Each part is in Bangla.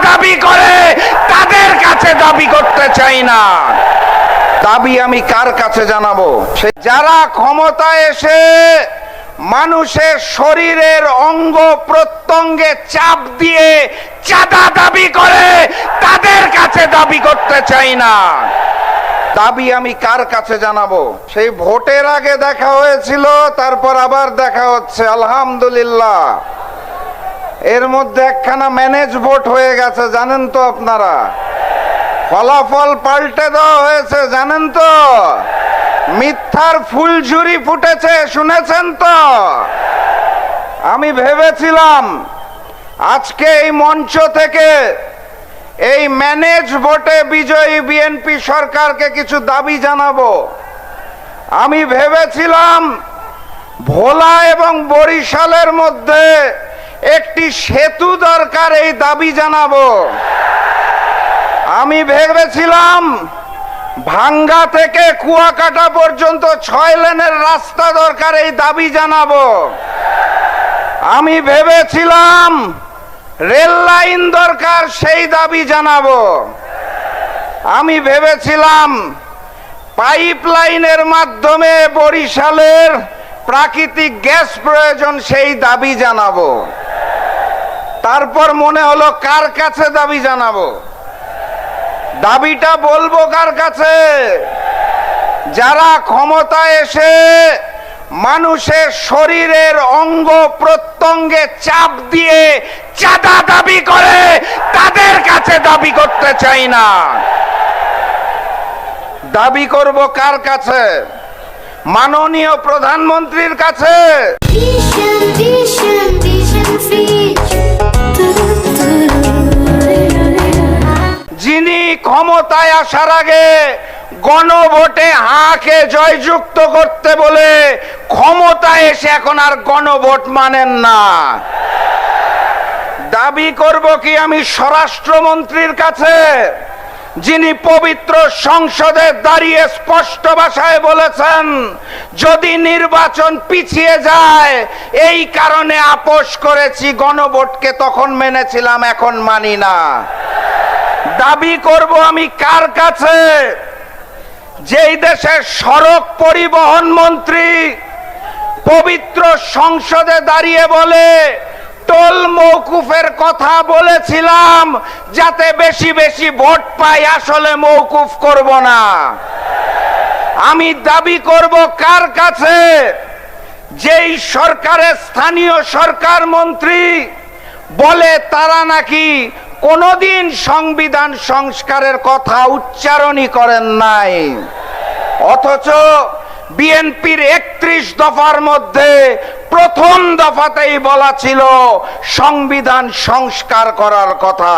দাবি করে তাদের কাছে দাবি করতে চাই না। দাবি আমি কার কাছে জানাবো? যারা ক্ষমতায় এসে মানুষের শরীরের অঙ্গ প্রত্যঙ্গে চাপ দিয়ে চাঁদা দাবি করে তাদের কাছে দাবি করতে চাই না। দাবি আমি কার কাছে জানাবো? সেই ভোটের আগে দেখা হয়েছিল, তারপর আবার দেখা হচ্ছে, আলহামদুলিল্লাহ। এর মধ্যে একখানা ম্যানেজ ভোট হয়ে গেছে, জানেন তো আপনারা। ফলাফল পাল্টে দেওয়া হয়েছে, জানেন তো। মিথ্যার ফুলঝুরি ফুটেছে, শুনেছেন তো। আমি ভেবেছিলাম আজকে এই মঞ্চ থেকে এই ম্যানেজ ভোটে বিজয়ী বিএনপি সরকারকে কিছু দাবি জানাবো। আমি ভেবেছিলাম ভোলা এবং বরিশালের মধ্যে একটি সেতু দরকার, এই দাবি জানাবো। আমি ভেবেছিলাম ভাঙ্গা থেকে কুয়াকাটা পর্যন্ত 6 লেনের রাস্তা দরকার, এই দাবি জানাবো। আমি ভেবেছিলাম রেল লাইন দরকার, সেই দাবি জানাবো। আমি ভেবেছিলাম পাইপ লাইনের মাধ্যমে বরিশালের প্রাকৃতিক গ্যাস প্রয়োজন, সেই দাবি জানাবো। তারপর মনে হলো কার কাছে দাবি জানাবো? দাবিটা বলবো কার কাছে? যারা ক্ষমতায় এসে মানুষের শরীরের অঙ্গ প্রত্যঙ্গে চাপ দিয়ে চাঁদা দাবি করে তাদের কাছে দাবি করতে চাই না। দাবি করব কার কাছে? মাননীয় প্রধানমন্ত্রীর কাছে। যিনি ক্ষমতায় আসার আগে গণভোটে হাকে জয়যুক্ত করতে বলে ক্ষমতায় এসে এখন আর গণভোট মানেন না। দাবি করব কি আমি স্বরাষ্ট্রমন্ত্রীর কাছে, যিনি পবিত্র সংসদে দাঁড়িয়ে স্পষ্ট ভাষায় বলেছেন যদি নির্বাচন পিছিয়ে যায় এই কারণে আপোষ করেছি, গণভোটকে তখন মেনেছিলাম, এখন মানি না। দাবি করব আমি কার কাছে? যেই দেশের সড়ক পরিবহন মন্ত্রী পবিত্র সংসদে দাঁড়িয়ে বলে টোল মওকুফের কথা বলেছিলাম যাতে বেশি বেশি ভোট পাই, আসলে মওকুফ করব না। আমি দাবি করব কার কাছে? যেই সরকারের স্থানীয় সরকার মন্ত্রী বলে তারা নাকি কোনদিন সংবিধান সংস্কারের কথা উচ্চারণই করেন নাই, অথচ বিএনপির 31 দফার মধ্যে প্রথম দফাতেই বলা ছিল সংবিধান সংস্কার করার কথা।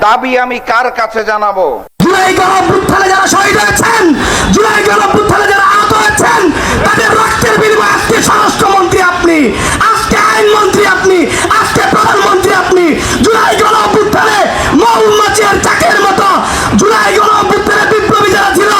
দাবি আমি কার কাছে জানাবো? জুলাই গণঅভ্যুত্থানে যারা শহীদ হয়েছেন, জুলাই গণঅভ্যুত্থানে যারা আহত হয়েছেন, তাদের রক্তের বিনিময়ে আজকে স্বরাষ্ট্রমন্ত্রী আপনি, আজকে আইনমন্ত্রী আপনি, আজকে প্রধানমন্ত্রী আপনি। জুলাই গণঅভ্যুত্থানে মৌমাছির চাকের মতো জুলাই গণঅভ্যুত্থানে বিপ্লবী যারা ছিল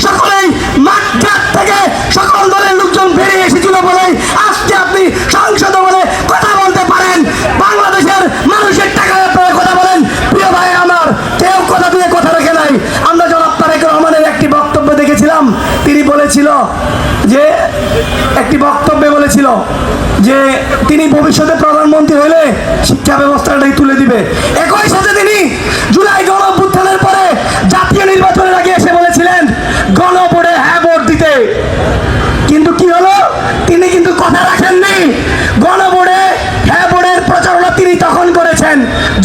সকলেই মাঠঘাট থেকে সকল দলের লোকজন বেরিয়ে এসেছিল বলেই আজকে আপনি সংসদে বলে কথা বলতে পারেন। বাংলাদেশের মানুষের টাকা আপনারা কথা বলেন। প্রিয় ভাই আমার, কেউ কথা দিয়ে কথা রেখে নাই। আমরা জনাব তারেক রহমানের একটি বক্তব্য দেখেছিলাম, তিনি বলেছিল যে একটি বক্তব্যে বলেছিল যে তিনি ভবিষ্যতে প্রধানমন্ত্রী হলে শিক্ষা ব্যবস্থাটাই তুলে দিবে। একই সাথে তিনি জুলাই গণঅভ্যুত্থানের পরে জাতীয় নির্বাচনের আগে এসে বলেছিলেন গণভোটে হ্যাঁ ভোট দিতে, কিন্তু কি হলো? তিনি কিন্তু কথা রাখেননি। গণভোটে হ্যাঁ ভোটের প্রচারণা তিনি তখন করেছেন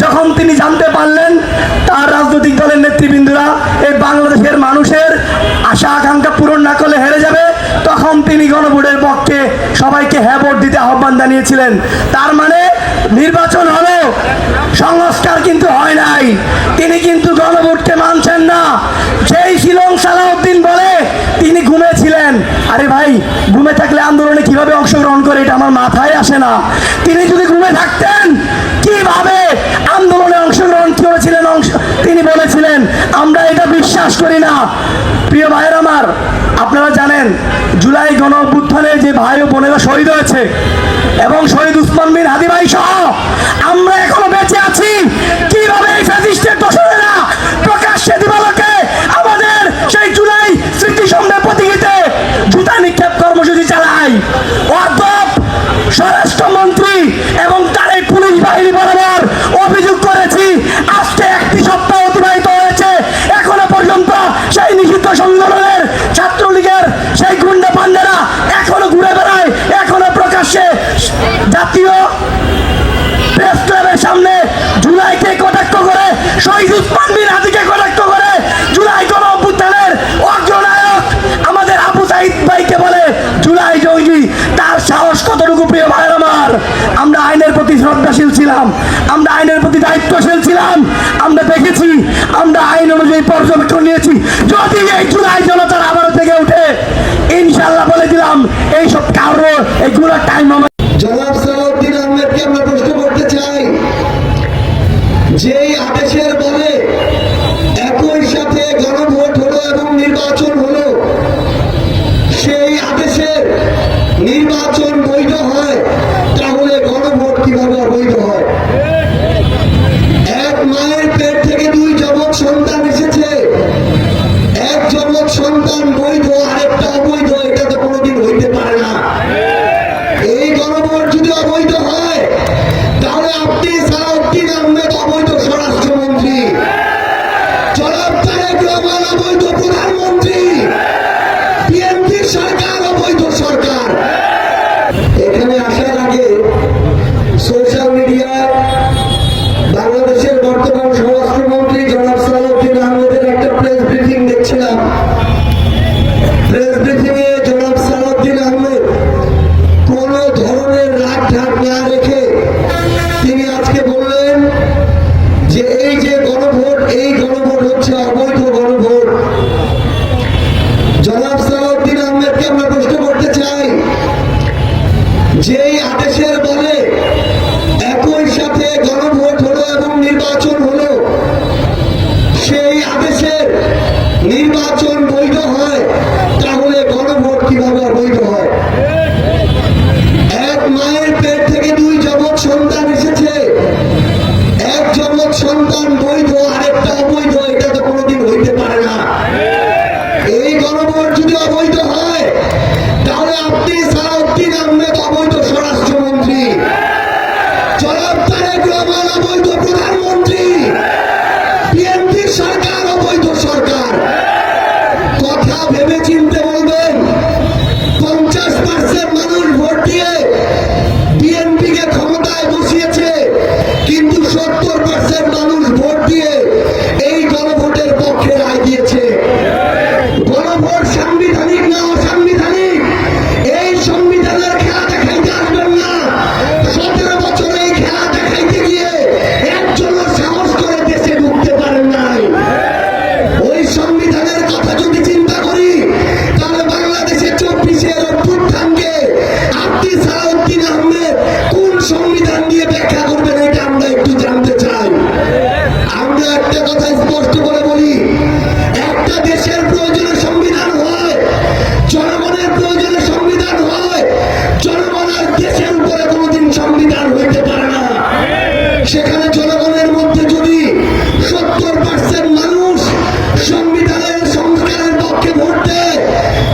যখন তিনি জানতে পারলেন তার রাজনৈতিক দলের নেতৃবৃন্দরা এই বাংলাদেশের মানুষের আশা আকাঙ্ক্ষা পূরণ না করলে হেরে যাবে, তখন তিনি গণভোটের পক্ষে সবাইকে হ্যাঁ ভোট দিতে আহ্বান জানিয়েছিলেন। তার মানে নির্বাচন হলো, সংস্কার কিন্তু হয় নাই। তিনি কিন্তু গণভোটকে মানছেন না। সেই শিলং সালাউদ্দিন বলে তিনি ঘুমেছিলেন। আরে ভাই, ঘুমে থাকলে আন্দোলনে কিভাবে অংশগ্রহণ করে এটা আমার মাথায় আসে না। তিনি যদি ঘুমে থাকতেন কিভাবে আন্দোলনে অংশগ্রহণ করেছিলেন? তিনি বলেছিলেন আমরা এটা বিশ্বাস করি না। প্রিয় ভাইয়ের আমার, আপনারা জানেন জুলাই গণঅভ্যুত্থানে যে ভাই ও বোনেরা শহীদ হয়েছে এবং শহীদ উসমান বিন হাদি ভাই সহ আমরা এখনো বেঁচে আছি, আইনের প্রতি দায়িত্বশীল ছিলাম, আমরা দেখেছি, আমরা আইন অনুযায়ী পর্যবেক্ষণ নিয়েছি। যদি এই জুলাই জনতার আবার থেকে উঠে, ইনশাল্লাহ বলে দিলাম এইসব কারো এগুলোর টাইম আমার। জনাব সালাউদ্দিন আহমেদকে আমরা প্রশ্ন করতে চাই, যেই আদেশের বলে একই সাথে গণভোট হলো এবং নির্বাচন হলো, সেই আদেশের নির্বাচন বৈধ হয়, তাহলে গণভোট কিভাবে অবৈধ হয়? এক মায়ের পেট থেকে দুই যমজ সন্তান এসেছে, এক যমজ সন্তান বৈধ, আরেকটা অবৈধ, এটা তো কোনোদিন হইতে পারে না। এই গণভোট যদি অবৈধ হয়, তাহলে আপনি সালাউদ্দিন আহমেদ অবৈধ স্বরাষ্ট্রমন্ত্রী, জনাব তারেক রহমান অবৈধ প্রধানমন্ত্রী, বিএনপি সরকার অবৈধ সরকার। এখানে আসার আগে সোশ্যাল মিডিয়ায় বাংলাদেশের বর্তমান স্বরাষ্ট্রমন্ত্রী জনাব সালাউদ্দিন আহমেদের একটা প্রেস ব্রিফিং দেখছিলাম। প্রেস ব্রিফিং এ জনাব সালাউদ্দিন আহমেদ কোন ধরনের রাগ ঢাক না রেখে তিনি আজকে বললেন যে এই যে গণভোট, এই গণভোট হচ্ছে অবৈধ গণভোট। জনাব সালাউদ্দিন আহমেদকে আমরা প্রশ্ন করতে চাই, যেই আদেশের বলে একই সাথে গণভোট হলো এবং নির্বাচন হলো, সেই আদেশের নির্বাচন বৈধ হয়, তাহলে গণভোট কিভাবে অবৈধ হয়? এক মায়ের পেট থেকে দুই যমজ সন্তান এসেছে, এক যমজ সন্তান বৈধ, আরেকটা অবৈধ, এটা তো কোনোদিন হইতে পারে না। এই গণভোট যদি অবৈধ হয়, তাহলে আপনি সালাউদ্দিন আহমেদ অবৈধ স্বরাষ্ট্রমন্ত্রী, জনাব তারেক রহমান অবৈধ প্রধানমন্ত্রী, বিএনপি সরকার অবৈধ সরকার। কথা ভেবে চিনতে বলবেন। 50% মানুষ ভোট দিয়ে বিএনপিকে ক্ষমতায় বসিয়েছে, কিন্তু 70% মানুষ ভোট দিয়ে এই গণভোটের পক্ষে রায় দিয়েছে। গণভোট সাংবিধানিক না অসাংবিধানিক, এই সংবিধানের খেলা দেখাইতে আসবেন না। 17 বছর এই খেলা দেখাইতে গিয়ে একজনও সাহস করে দেশে ঢুকতে পারেন নাই। ওই সংবিধানের কথা যদি চিন্তা করি, তাহলে বাংলাদেশে 24-এর অভ্যুত্থানকে আপনি সালাউদ্দিন আহমেদ কোন সংবিধান দিয়ে ব্যাখ্যা করবেন, এটা আমরা একটু জানতে চাই। আমরা একটা কথা স্পষ্ট করে বলি, একটা দেশের প্রয়োজনে সংবিধান হয়, জনগণের প্রয়োজনে সংবিধান হয়, জনগণ আর দেশের উপরে কোনোদিন সংবিধান হইতে পারে না। সেখানে জনগণের মধ্যে যদি 70% মানুষ সংবিধানের সংস্কারের পক্ষে ভোট দেয়,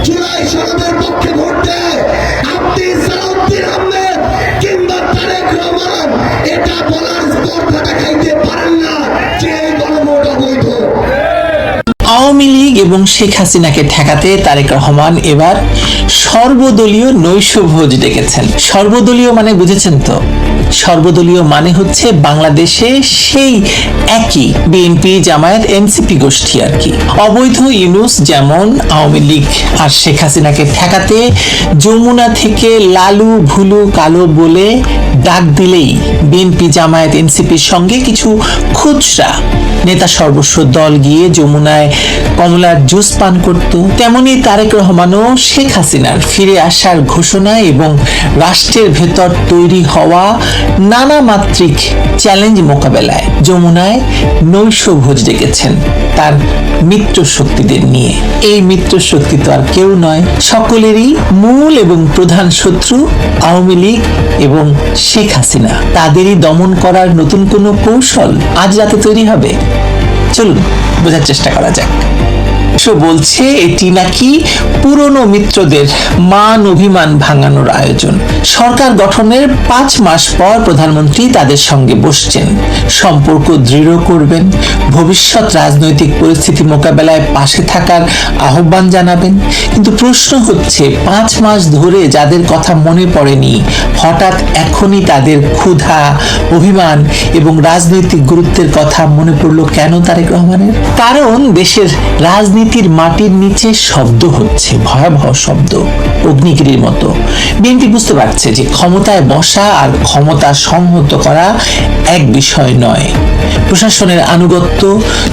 জুলাই সনদের পক্ষে ভোট দেয়, আপনি সালাউদ্দিন আহমেদ কিংবা তারেক রহমান এটা বলার স্পর্ধা দেখাইতে পারেন না যে এই গণভোট অবৈধ। আওয়ামী লীগ এবং শেখ হাসিনাকে ঠেকাতে তারেক রহমান এবার সর্বদলীয় নৈশভোজ ডেকেছেন। সর্বদলীয় মানে বুঝেছেন তো? সর্বদলীয় মানে হচ্ছে বাংলাদেশে সেই একই বিএনপি, জামায়াত, এনসিপি গোষ্ঠী আর কি। অবৈধ ইউনূস যেমন আওয়ামী লীগ আর শেখ হাসিনাকে ঠেকাতে যমুনা থেকে লালু ভুলু কালো বলে ডাক দিলেই বিএনপি, জামায়াত, এনসিপির সঙ্গে কিছু খুচরা নেতা সর্বস্ব দল গিয়ে যমুনায় কমলার জুস পান করত। তেমনি তারেক রহমানও শেখ হাসিনার ফিরে আসার ঘোষণা এবং রাষ্ট্রের ভেতর তৈরি হওয়া নানা মাত্রিক চ্যালেঞ্জ মোকাবেলায় যমুনায় নৈশভোজ ডেকেছেন তার মিত্র শক্তিদের নিয়ে। এই মিত্র শক্তি তো আর কেউ নয়, সকলেরই মূল এবং প্রধান শত্রু আওয়ামী লীগ এবং শেখ হাসিনা। তাদেরই দমন করার নতুন কোনো কৌশল আজ রাতে তৈরি হবে। চলুন বোঝার চেষ্টা করা যাক। বলছে এটি নাকি পুরনো মিত্রদের মান অভিমান ভাঙানোর আয়োজন। সরকার গঠনের 5 মাস পর প্রধানমন্ত্রী তাদের সঙ্গে বসছেন, সম্পর্ক দৃঢ় করবেন, ভবিষ্যৎ রাজনৈতিক পরিস্থিতি মোকাবেলায় পাশে থাকার আহ্বান জানাবেন। কিন্তু প্রশ্ন হচ্ছে 5 মাস ধরে যাদের কথা মনে পড়েনি, হঠাৎ এখনই তাদের ক্ষুধা, অভিমান এবং রাজনৈতিক গুরুত্বের কথা মনে পড়লো কেন তারেক রহমানের? কারণ দেশের রাজনীতি রাজনীতির মাটির নিচে শব্দ হচ্ছে, ভয়াবহ শব্দ, অগ্নিগিরির মতো। বিএনপি বুঝতে পারছে যে ক্ষমতায় বসা আর ক্ষমতা সংহত করা এক বিষয় নয়। প্রশাসনের আনুগত্য,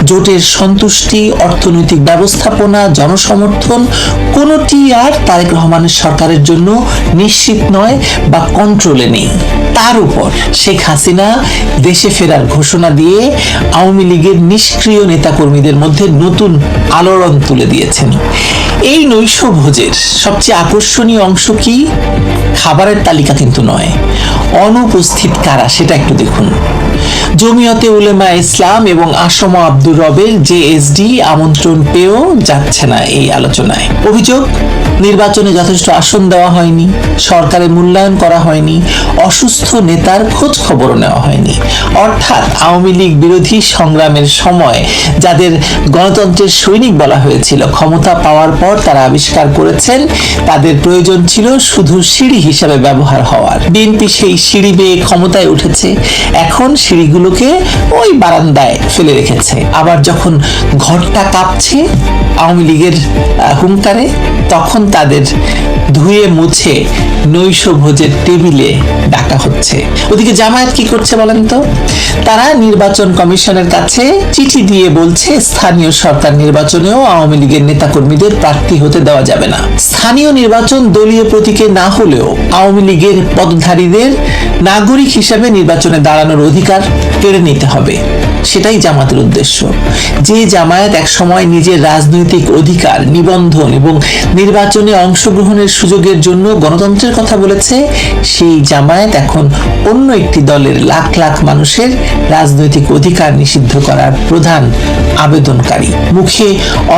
জোটের সন্তুষ্টি, অর্থনৈতিক ব্যবস্থাপনা, জনসমর্থন কোনোটি আর তারেক রহমানের সরকারের জন্য নিশ্চিত নয় বা কন্ট্রোলে নেই। তার উপর শেখ হাসিনা দেশে ফেরার ঘোষণা দিয়ে আওয়ামী লীগের নিষ্ক্রিয় নেতাকর্মীদের মধ্যে নতুন আলোড়ন তুলে দিয়েছেন। এই নৈশভোজের সবচেয়ে আকর্ষণীয় অংশ কি? খাবারের তালিকা কিন্তু নয়, অনুপস্থিত কারা সেটা একটু দেখুন। জমিয়তে উলেমা ইসলাম এবং আসম আব্দুর রবের জেএসডি আমন্ত্রণ পেয়েও যাচ্ছে না এই আলোচনায়। অভিযোগ, নির্বাচনে যথেষ্ট আসন দেওয়া হয়নি, সরকারের মূল্যায়ন করা হয়নি, অসুস্থ নেতার খোঁজ খবরও নেওয়া হয়নি। অর্থাৎ আওয়ামী লীগ বিরোধী সংগ্রামের সময় যাদের গণতন্ত্রের সৈনিক বলা হয়েছিল, ক্ষমতা পাওয়ার পর তারা আবিষ্কার করেছেন তাদের প্রয়োজন ছিল শুধু সিঁড়ি হিসাবে ব্যবহার হওয়ার। বিএনপি সেই সিঁড়ি বেয়ে ক্ষমতায় উঠেছে, এখন সিঁড়িগুলোকে ওই বারান্দায় ফেলে রেখেছে। আবার যখন ঘরটা কাঁপছে আওয়ামী লীগের হুঙ্কারে, তখন তাদের ধুয়ে মুছে নৈশভোজের টেবিলে ডাকা হচ্ছে। ওদিকে জামায়াত কি করছে বলেন তো? তারা নির্বাচন কমিশনের কাছে চিঠি দিয়ে বলছে স্থানীয় সরকার নির্বাচনেও আওয়ামী লীগের নেতাকর্মীদের প্রার্থী হতে দেওয়া যাবে না। স্থানীয় নির্বাচন দলীয় প্রতীকে না হলেও আওয়ামী লীগের পদধারীদের নাগরিক হিসাবে নির্বাচনে দাঁড়ানোর অধিকার কেড়ে নিতে হবে, সেটাই জামাতের উদ্দেশ্য। যে জামায়াত এক সময় নিজের রাজনৈতিক অধিকার, নিবন্ধন এবং নির্বাচনে অংশগ্রহণের সুযোগের জন্য গণতন্ত্রের কথা বলেছে, সেই জামায়াত এখন অন্য একটি দলের লাখ লাখ মানুষের রাজনৈতিক অধিকার নিষিদ্ধ করার প্রধান আবেদনকারী। মুখে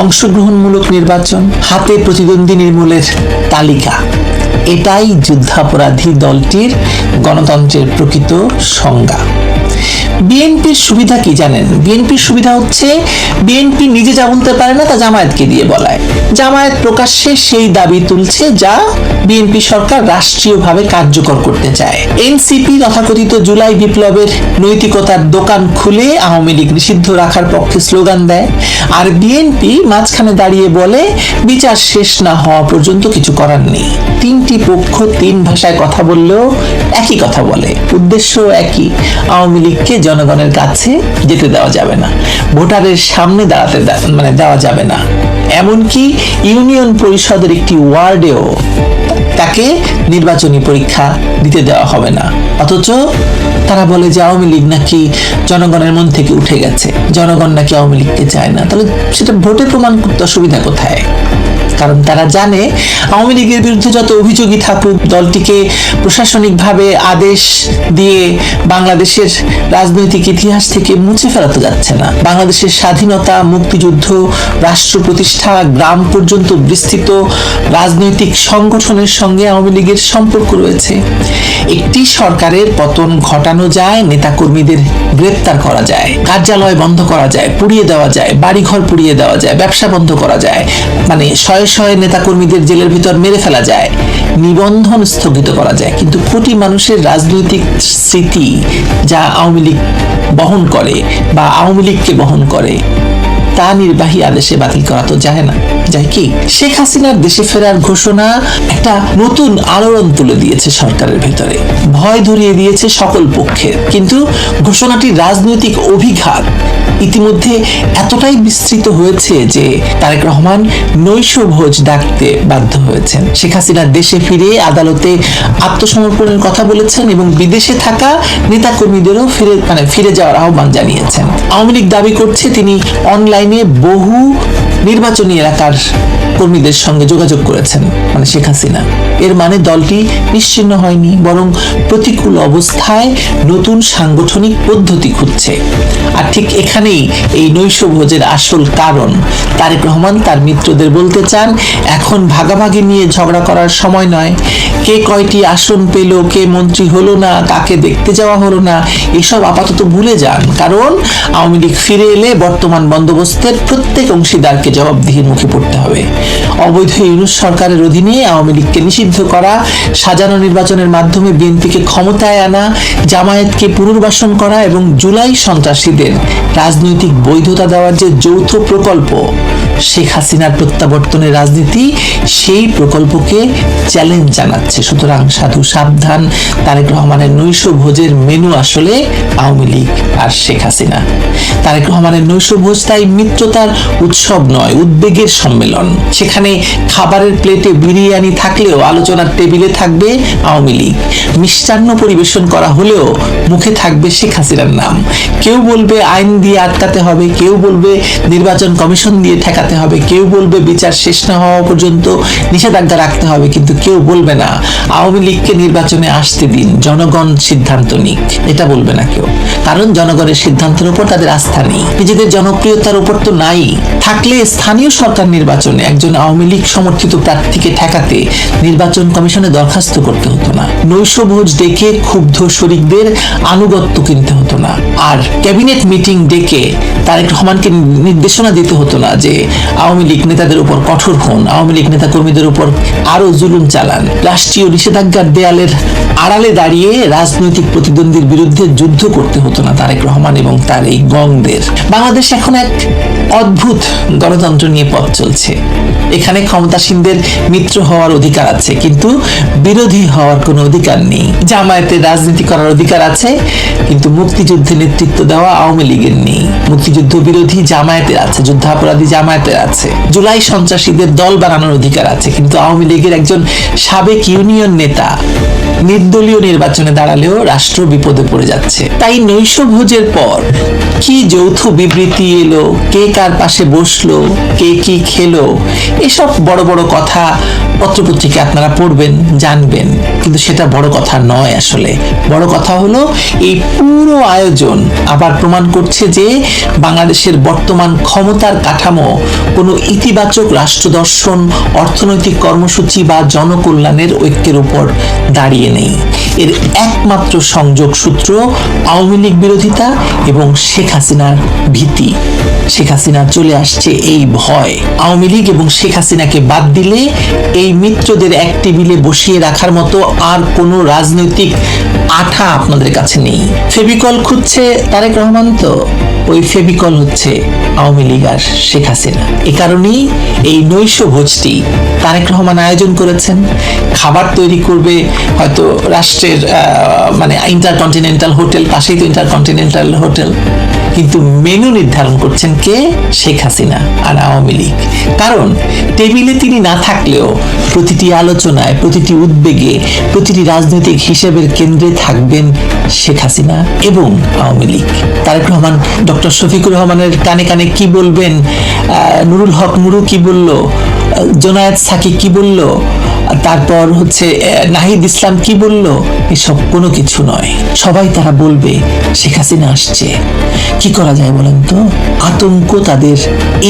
অংশগ্রহণমূলক নির্বাচন, হাতে প্রতিদ্বন্দ্বী নির্মূলের তালিকা, এটাই যুদ্ধাপরাধী দলটির গণতন্ত্রের প্রকৃত সংজ্ঞা। বিএনপির সুবিধা কি জানেন? বিএনপির সুবিধা হচ্ছে বিএনপি নিজে যা বলতে পারে না তা জামায়াতকে দিয়ে বলায়। জামায়াত প্রকাশ্যে সেই দাবি তুলছে যা বিএনপি সরকার রাষ্ট্রীয়ভাবে কার্যকর করতে চায়। এনসিপি তথাকথিত জুলাই বিপ্লবের নৈতিকতার দোকান খুলে আওয়ামী লীগ নিষিদ্ধ রাখার পক্ষে স্লোগান দেয়, আর বিএনপি মাঝখানে দাঁড়িয়ে বলে বিচার শেষ না হওয়া পর্যন্ত কিছু করার নেই। তিনটি পক্ষ তিন ভাষায় কথা বললেও একই কথা বলে, উদ্দেশ্য একই, আওয়ামী লীগকে জনগণের কাছে যেতে দেওয়া যাবে না, ভোটারের সামনে দাঁড়াতে দেওয়া যাবে না, এমনকি ইউনিয়ন পরিষদের একটি ওয়ার্ডেও তাকে নির্বাচনী পরীক্ষা দিতে দেওয়া হবে না। অথচ তারা বলে যে আওয়ামী লীগ নাকি জনগণের মন থেকে উঠে গেছে, জনগণ নাকি আওয়ামী লীগকে চায় না। তাহলে সেটা ভোটে প্রমাণ করতে অসুবিধা কোথায়? কারণ তারা জানে আওয়ামী লীগের বিরুদ্ধে যত অভিযোগই থাকুক, দলটিকে প্রশাসনিকভাবে আদেশ দিয়ে বাংলাদেশের রাজনৈতিক ইতিহাস থেকে মুছে ফেলাতে যাচ্ছে না। বাংলাদেশের স্বাধীনতা, মুক্তিযুদ্ধ, রাষ্ট্র প্রতিষ্ঠা, গ্রাম পর্যন্ত বিস্তৃত রাজনৈতিক সংগঠনের সঙ্গে আওয়ামী লীগের সম্পর্ক রয়েছে। একটি সরকারের পতন ঘটানো যায়, নেতাকর্মীদের গ্রেপ্তার করা যায়, কার্যালয় বন্ধ করা যায়, পুড়িয়ে দেওয়া যায়, বাড়িঘর পুড়িয়ে দেওয়া যায়, ব্যবসা বন্ধ করা যায়, মানে শয়ে শয়ে নেতাকর্মীদের জেলের ভিতর মেরে ফেলা যায়, নিবন্ধন স্থগিত করা যায়। কিন্তু কোটি মানুষের রাজনৈতিক স্মৃতি যা আওয়ামী লীগ বহন করে বা আওয়ামী লীগকে বহন করে, তা নির্বাহী আদেশে বাতিল করা তো যায় না, যায় কি? শেখ হাসিনার দেশে ফেরার ঘোষণা একটা নতুন আলোড়ন তুলে দিয়েছে সরকারের ভেতরে, ভয় ধরিয়ে দিয়েছে সকল পক্ষের। কিন্তু ঘোষণাটির রাজনৈতিক অভিঘাত ইতিমধ্যে এতটাই বিস্তৃত হয়েছে যে তারেক রহমান নৈশভোজ ডাকতে বাধ্য হয়েছেন। শেখ হাসিনা দেশে ফিরে আদালতে আত্মসমর্পণের কথা বলেছেন এবং বিদেশে থাকা নেতাকর্মীদেরও ফিরে যাওয়ার আহ্বান জানিয়েছেন। আওয়ামী লীগ দাবি করছে তিনি অনলাইনে বহু নির্বাচনী এলাকার কর্মীদের সঙ্গে যোগাযোগ করেছেন, মানে শেখ হাসিনা। এর মানে দলটি নিশ্চিহ্ন হয়নি, বরং প্রতিকূল অবস্থায় নতুন সাংগঠনিক পদ্ধতি খুঁজছে। আর ঠিক এখানেই এই নৈশভোজের আসল কারণ। তারেক রহমান তার মিত্রদের বলতে চান, এখন ভাগাভাগি নিয়ে ঝগড়া করার সময় নয়। কে কয়টি আসন পেল, কে মন্ত্রী হলো না, কাকে দেখতে যাওয়া হলো না, এসব আপাতত ভুলে যান। কারণ আওয়ামী লীগ ফিরে এলে বর্তমান বন্দোবস্তের প্রত্যেক অংশীদারকে জবাবদিহির মুখে পড়তে হবে। অবৈধ ইউনূস সরকারের অধীনে আওয়ামী লীগকে নিষিদ্ধ করা, সাজানো নির্বাচনের মাধ্যমে বিএনপিকে ক্ষমতায় আনা, জামায়াতকে পুনর্বাসন করা এবং জুলাই সন্ত্রাসীদের রাজনৈতিক বৈধতা দেওয়ার যে যৌথ প্রকল্প, শেখ হাসিনার প্রত্যাবর্তনের রাজনীতি সেই প্রকল্পকে চ্যালেঞ্জ জানাচ্ছে। সুতরাং সাধু সাবধান, তারেক রহমানের নৈশ ভোজের মেনু আসলে আওয়ামী লীগ আর শেখ হাসিনা। তারেক রহমানের নৈশ ভোজ তাই মিত্রতার উৎসব নয়, উদ্বেগের সম্মেলন। সেখানে খাবারের প্লেটে বিরিয়ানি থাকলেও আলোচনার টেবিলে থাকবে আওয়ামী লীগ। মিষ্টান্ন পরিবেশন করা হলেও মুখে থাকবে শেখ হাসিনার নাম। কেউ বলবে আইন দিয়ে আটকাতে হবে, কেউ বলবে নির্বাচন কমিশন দিয়ে ঠেকাতে হবে, কেউ বলবে বিচার শেষ না হওয়া পর্যন্ত নিষেধাজ্ঞা রাখতে হবে, কিন্তু কেউ বলবে না আওয়ামী লীগকে নির্বাচনে আসতে দিন, জনগণ সিদ্ধান্ত নিক। এটা বলবে না কেউ, কারণ জনগণের সিদ্ধান্তের উপর তাদের আস্থা নেই, নিজেদের জনপ্রিয়তার উপর তো নাই। থাকলে স্থানীয় সরকার নির্বাচনে একজন আওয়ামী লীগ সমর্থিত প্রার্থীকে ঠেকাতে নির্বাচন কমিশনে দরখাস্ত করতে হতো না, নৈশভোজ ডেকে ক্ষুব্ধ শরিকদের আনুগত্য কিনতে হতো না, আর ক্যাবিনেট মিটিং ডেকে তারেক রহমানকে নির্দেশনা দিতে হতো না যে আওয়ামী লীগ নেতাদের উপর কঠোর হন, আওয়ামী লীগ নেতা কর্মীদের উপর আরো জুলুম চালান। রাষ্ট্রীয় নিষেধাজ্ঞার দেয়ালের আড়ালে দাঁড়িয়ে রাজনৈতিক প্রতিদ্বন্দ্বীর বিরুদ্ধে যুদ্ধ করতে হতো না তারেক রহমান এবং তার এই গংদের। বাংলাদেশ এখন এক অদ্ভুত গণতন্ত্র নিয়ে পথ চলছে। এখানে ক্ষমতাসীনদের মিত্র হওয়ার অধিকার আছে, কিন্তু বিরোধী হওয়ার কোনো অধিকার নেই। জামায়াতের রাজনীতি করার অধিকার আছে, কিন্তু মুক্তিযুদ্ধে নেতৃত্ব দেওয়া আওয়ামী লীগের নেই। মুক্তিযুদ্ধ বিরোধী জামায়াতের আছে, যুদ্ধাপরাধী জামায়াতের আছে। জুলাই সন্ত্রাসীদের দল বানানোর অধিকার আছে, কিন্তু আওয়ামী লীগের একজন সাবেক ইউনিয়ন নেতা নির্দলীয় নির্বাচনে দাঁড়ালেও রাষ্ট্র বিপদে পড়ে যাচ্ছে। তাই নৈশ ভোজের পর কি যৌথ বিবৃতি এলো, কে কার পাশে বসলো, কে কি খেলো, এসব বড় বড় কথা পত্রপত্রিকা আপনারা পড়বেন, জানবেন, কিন্তু সেটা বড় কথা নয়। আসলে বড় কথা হলো এই পুরো আয়োজন আবার প্রমাণ করছে যে বাংলাদেশের বর্তমান ক্ষমতার কাঠামো কোনো ইতিবাচক রাষ্ট্র দর্শন, অর্থনৈতিক কর্মসূচি বা জনকল্যাণের ঐক্যের উপর দাঁড়িয়ে নেই। এর একমাত্র সংযোগ সূত্র আওয়ামী লীগ বিরোধিতা এবং শেখ হাসিনার ভীতি। শেখ হাসিনা চলে আসছে এই ভয়। আওয়ামী লীগ এবং শেখ হাসিনাকে বাদ দিলে এই মিত্রদের এক টেবিলে বসিয়ে রাখার মতো আর কোনো রাজনৈতিক আঠা আপনাদের কাছে নেই। ফেভিকল খুঁজছে তারেক রহমান, তো ওই ফেভিকল হচ্ছে আওয়ামী লীগ আর শেখ হাসিনা। এ কারণেই এই নৈশ ভোজটি তারেক রহমান আয়োজন করেছেন। খাবার তৈরি করবে হয়তো রাষ্ট্রের মানে ইন্টারকন্টিনেন্টাল হোটেল, পাশেই তো ইন্টারকন্টিনেন্টাল হোটেল, কিন্তু মেনু নির্ধারণ করছেন কে? শেখ হাসিনা আর আওয়ামী লীগ। কারণ টেবিলে তিনি না থাকলেও প্রতিটি আলোচনায়, প্রতিটি উদ্বেগে, প্রতিটি রাজনৈতিক হিসেবের কেন্দ্রে থাকবেন শেখ হাসিনা এবং আওয়ামী লীগ। তারেক রহমান ডক্টর শফিকুর রহমানের কানে কানে কি বলবেন, নুরুল হক নুরু কি বলল, জোনায়েদ সাকি কি বলল, তারপর হচ্ছে নাহিদ ইসলাম কি বলল, এসব কোনো কিছু নয়। সবাই তারা বলবে শেখ হাসিনা আসছে। কি করা যায় বলেন তো? আতঙ্ক তাদের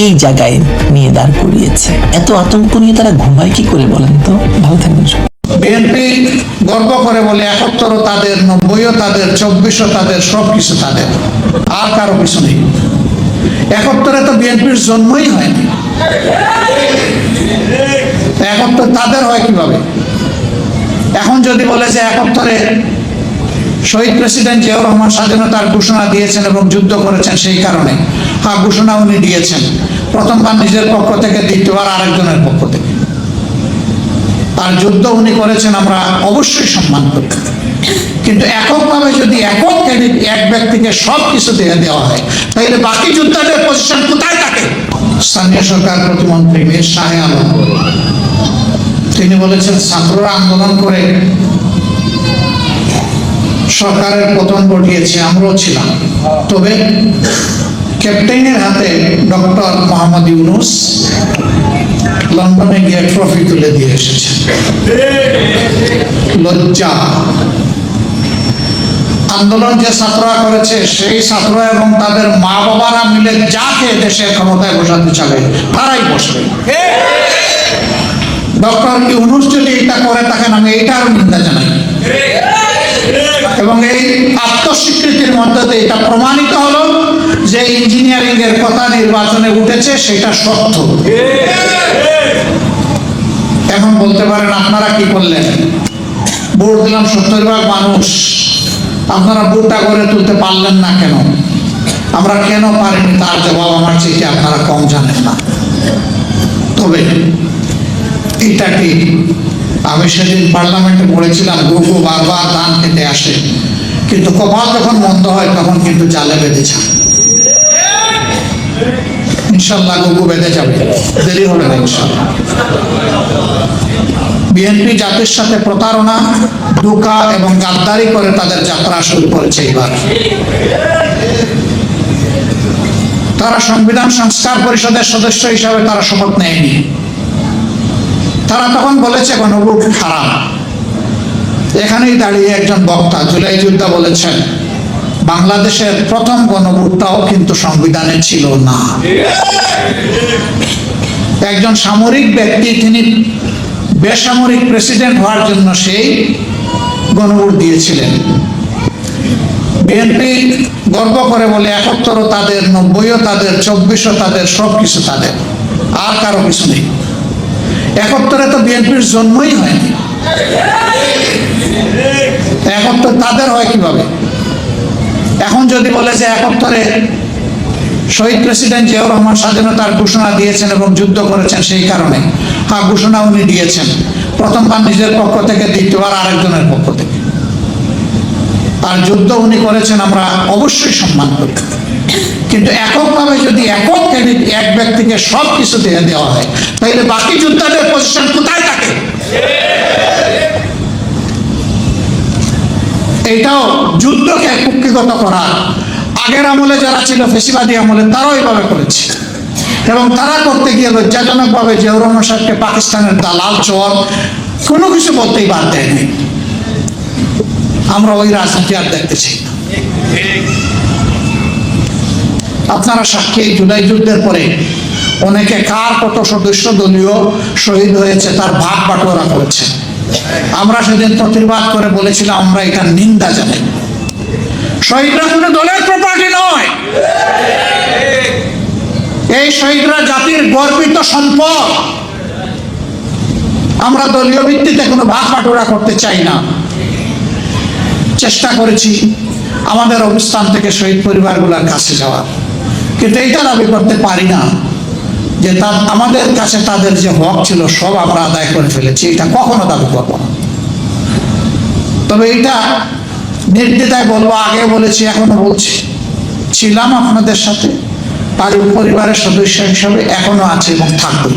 এই জায়গায় নিয়ে দাঁড় করিয়েছে। এত আতঙ্ক নিয়ে তারা ঘুমায় কি করে বলেন তো? ভালো থাকবেন। বিএনপি গর্ব করে বলে ৭১ তাদের, ৯০ তাদের, ২৪ তাদের, সবকিছু তাদের, আর কারো কিছু নেই। ৭১ তো বিএনপির জন্মই হয়নি, ৭১ তাদের হয় কিভাবে? এখন যদি বলে যে ৭১ শহীদ প্রেসিডেন্ট জিয়াউর রহমান স্বাধীনতার ঘোষণা দিয়েছেন এবং যুদ্ধ করেছেন, সেই কারণে হ্যাঁ ঘোষণা উনি দিয়েছেন, প্রথমবার নিজের পক্ষ থেকে, দ্বিতীয়বার আরেকজনের পক্ষ থেকে। আর যুদ্ধ উনি করেছেন, আমরা অবশ্যই সম্মান করি, কিন্তু এককভাবে যদি এক ব্যক্তিকে সব কিছু দিয়ে দেওয়া হয়, তাহলে বাকি যোদ্ধাদের পজিশন কোথায় থাকে? স্থানীয় সরকার প্রতিমন্ত্রী মীর শাহে আলম তিনি বলেছেন, ছাত্ররা আন্দোলন করে সরকারের পতন ঘটিয়েছে, আমরাও ছিলাম, তবে ক্যাপ্টেনের হাতে ডক্টর মোহাম্মদ ইউনূস লন্ডনে গিয়ে ট্রফি তুলে দিয়ে এসেছে। লজ্জা। আন্দোলন যে ছাত্ররা করেছে, সেই ছাত্ররা এবং তাদের মা বাবারা মিলে যাকে দেশের ক্ষমতায় বসাতে চাবে তারাই বসবে। ডক্টর ইউনূস যদি এটা করে থাকেন, আমি এটারও নিন্দা জানাই, এবং এই আত্মস্বীকৃতির মধ্যে দিয়ে এটা প্রমাণিত হলো যে ইঞ্জিনিয়ারিং এর কথা নির্বাচনে উঠেছে, সেটা সত্য। এখন বলতে পারেন আপনারা কি করলেন? ভোট দিলাম ৭০ মানুষ, আপনারা ভোটটা করে তুলতে পারলেন না কেন? আমরা কেন পারিনি তার জবাব আমার চেয়ে আপনারা কম জানেন না। তবে এটা কি, আমি সেদিন পার্লামেন্টে বলেছিলাম গরু বারবার ধান খেতে আসে, কিন্তু কপাল যখন মন্দ হয় তখন কিন্তু জালে বেঁধে যায়। ইনশাল্লাহ গরু বেঁধে যাবে, দেরি হবে না ইনশাল্লাহ। বিএনপি জাতির সাথে প্রতারণা, ধোঁকা এবং গাদ্দারি করে তাদের যাত্রা শুরু করেছে। এবার তারা সংবিধান সংস্কার পরিষদের সদস্য হিসাবে তারা শপথ নেয়নি। তারা তখন বলেছে গণভোট খারাপ। এখানেই দাঁড়িয়ে একজন বক্তা জুলাই যোদ্ধা বলেছেন বাংলাদেশের প্রথম গণভোটটাও কিন্তু সংবিধানে ছিল না। একজন সামরিক ব্যক্তি, তিনি বেসামরিক প্রেসিডেন্ট হওয়ার জন্য সেই গণভোট দিয়েছিলেন। বিএনপি গর্ব করে বলে ৭১ তাদের, ৯০ তাদের, ২৪ তাদের, সবকিছু তাদের, আর কারো কিছু নেই। ৭১ তো বিএনপির জন্মই হয়নি। ৭১ তাদের হয় কিভাবে? এখন যদি বলে যে ৭১ শহীদ প্রেসিডেন্ট জিয়াউর রহমান স্বাধীনতার ঘোষণা দিয়েছেন এবং যুদ্ধ করেছেন, সেই কারণে, হ্যাঁ ঘোষণা উনি দিয়েছেন, প্রথমবার নিজের পক্ষ থেকে, দ্বিতীয়বার আরেকজনের পক্ষ থেকে। আর যুদ্ধ উনি করেছেন, আমরা অবশ্যই সম্মান করি। কিন্তু এককভাবে যদি একক ক্রেডিট এক ব্যক্তিকে সব কিছু দিয়ে দেওয়া হয়, তাহলে বাকি যোদ্ধাদের পজিশন কোথায় থাকে? এটাও যুদ্ধকে কুক্ষিগত করা। আগের আমলে যারা ছিল, ফেসিবাদী আমলে, তারাও এইভাবে করেছে এবং তারা করতে গিয়ে লজ্জাজনকভাবে জিয়াউর রহমান সাহেবকে পাকিস্তানের দালাল, চোর, কোনো কিছু বলতেই বাদ দেয়নি। আমরা ওই রাজনীতি আর দেখতে চাই না। আপনারা সাক্ষী, এই জুলাই যুদ্ধের পরে অনেকে কার কত সদস্য দলীয় শহীদ হয়েছে তার ভাগ বাটোয়ারা করেছে। আমরা সেদিন প্রতিবাদ করে বলেছিলাম আমরা এটা নিন্দা জানাই। শহীদরা কোনো দলের প্রপার্টি নয়, এই শহীদরা জাতির গর্বিত সম্পদ। আমরা দলীয় ভিত্তিতে কোনো ভাগ বাটোয়ারা করতে চাই না। চেষ্টা করেছি আমাদের অবস্থান থেকে শহীদ পরিবারগুলোর কাছে যাওয়ার, কিন্তু এইটা দাবি করতে পারি না যে আমাদের কাছে তাদের যে হক ছিল সব আমরা আদায় করে ফেলেছি, এটা কখনো দাবি করব না। তবে এটা নির্দ্বিধায় বলবো, আগে বলেছি, এখনো বলছি, ছিলাম আপনাদের সাথে পরিবারের সদস্য হিসাবে, এখনো আছে এবং থাকবো।